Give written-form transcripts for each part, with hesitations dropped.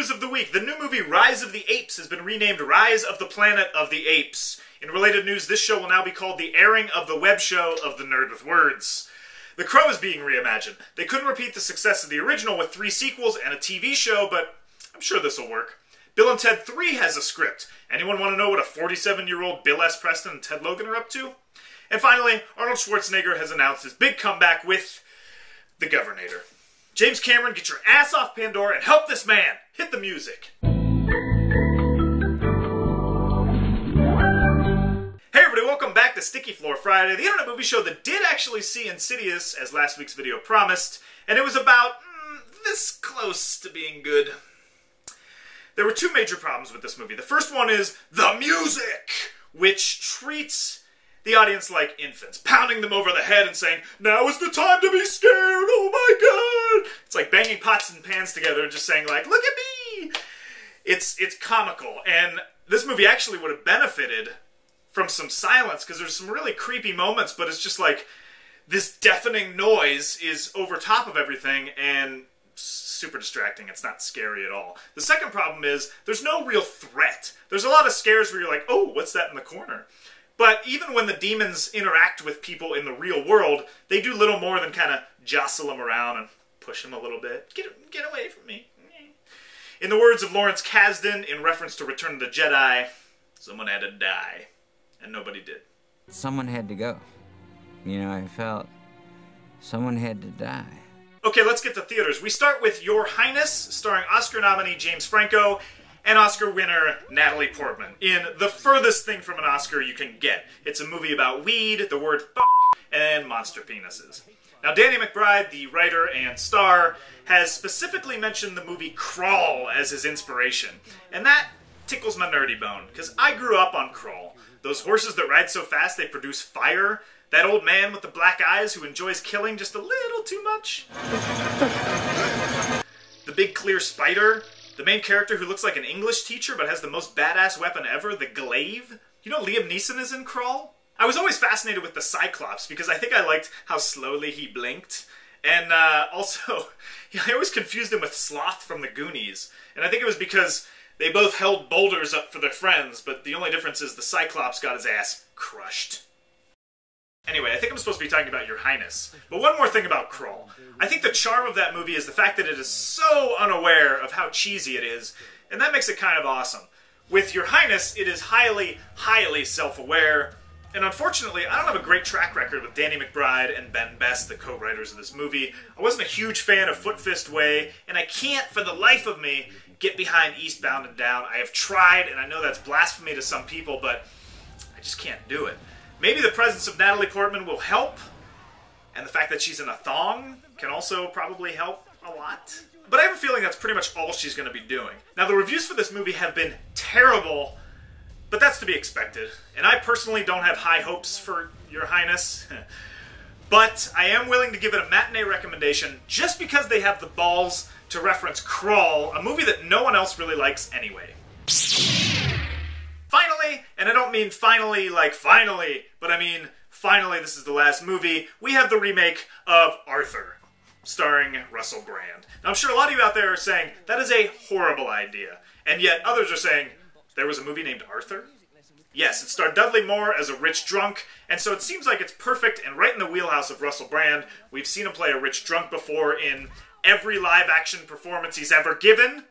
news of the week. The new movie Rise of the Apes has been renamed Rise of the Planet of the Apes. In related news, this show will now be called The Airing of the Web Show of the Nerd with Words. The Crow is being reimagined. They couldn't repeat the success of the original with 3 sequels and a TV show, but I'm sure this will work. Bill and Ted 3 has a script. Anyone want to know what a 47-year-old Bill S. Preston and Ted Logan are up to? And finally, Arnold Schwarzenegger has announced his big comeback with The Governator. James Cameron, get your ass off Pandora and help this man! Hit the music. Hey everybody, welcome back to Sticky Floor Friday, the internet movie show that did actually see Insidious, as last week's video promised, and it was about this close to being good. There were 2 major problems with this movie. The first one is the music, which treats the audience like infants, pounding them over the head and saying, "Now is the time to be scared, oh my god!" It's like banging pots and pans together and just saying like, "Look at me!" It's comical, and this movie actually would have benefited from some silence, because there's some really creepy moments, but it's just like, this deafening noise is over top of everything, and super distracting. It's not scary at all. The second problem is, there's no real threat. There's a lot of scares where you're like, oh, what's that in the corner? But even when the demons interact with people in the real world, they do little more than kind of jostle them around and push them a little bit. Get away from me. In the words of Lawrence Kasdan, in reference to Return of the Jedi, someone had to die. And nobody did. Someone had to go. You know, I felt someone had to die. Okay, let's get to theaters. We start with Your Highness, starring Oscar nominee James Franco and Oscar winner Natalie Portman, in the furthest thing from an Oscar you can get. It's a movie about weed, the word f***, and monster penises. Now, Danny McBride, the writer and star, has specifically mentioned the movie Krull as his inspiration. And that tickles my nerdy bone, because I grew up on Krull. Those horses that ride so fast they produce fire. That old man with the black eyes who enjoys killing just a little too much. The big clear spider. The main character who looks like an English teacher but has the most badass weapon ever, the glaive. You know Liam Neeson is in Krull? I was always fascinated with the Cyclops because I think I liked how slowly he blinked. And also, I always confused him with Sloth from the Goonies. And I think it was because they both held boulders up for their friends, but the only difference is the Cyclops got his ass crushed. Anyway, I think I'm supposed to be talking about Your Highness. But one more thing about Krull. I think the charm of that movie is the fact that it is so unaware of how cheesy it is, and that makes it kind of awesome. With Your Highness, it is highly, highly self-aware, and unfortunately, I don't have a great track record with Danny McBride and Ben Best, the co-writers of this movie. I wasn't a huge fan of Foot Fist Way, and I can't, for the life of me, get behind Eastbound and Down. I have tried, and I know that's blasphemy to some people, but I just can't do it. Maybe the presence of Natalie Portman will help, and the fact that she's in a thong can also probably help a lot. But I have a feeling that's pretty much all she's going to be doing. Now, the reviews for this movie have been terrible, but that's to be expected. And I personally don't have high hopes for Your Highness. But I am willing to give it a matinee recommendation just because they have the balls to reference Krull, a movie that no one else really likes anyway. Finally, and I don't mean finally like finally, but I mean finally this is the last movie, we have the remake of Arthur, starring Russell Brand. Now I'm sure a lot of you out there are saying, that is a horrible idea. And yet others are saying, there was a movie named Arthur? Yes, it starred Dudley Moore as a rich drunk, and so it seems like it's perfect and right in the wheelhouse of Russell Brand. We've seen him play a rich drunk before in every live-action performance he's ever given.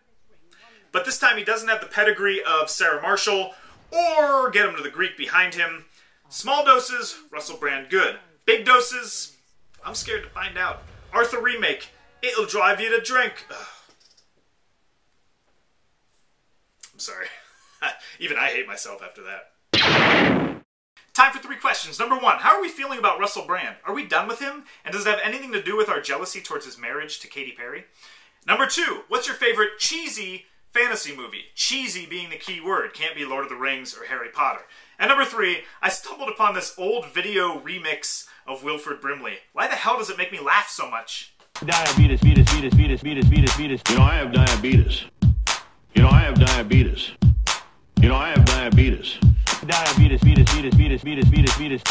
But this time he doesn't have the pedigree of Sarah Marshall, or get him to the Greek behind him. Small doses, Russell Brand good. Big doses, I'm scared to find out. Arthur remake, it'll drive you to drink. Ugh. I'm sorry. Even I hate myself after that. Time for 3 questions. Number 1, how are we feeling about Russell Brand? Are we done with him? And does it have anything to do with our jealousy towards his marriage to Katy Perry? Number 2, what's your favorite cheesy fantasy movie? Cheesy being the key word. Can't be Lord of the Rings or Harry Potter. And number 3, I stumbled upon this old video remix of Wilford Brimley. Why the hell does it make me laugh so much? Diabetes. You know, I have diabetes. You know, I have diabetes. You know, I have diabetes. Diabetes.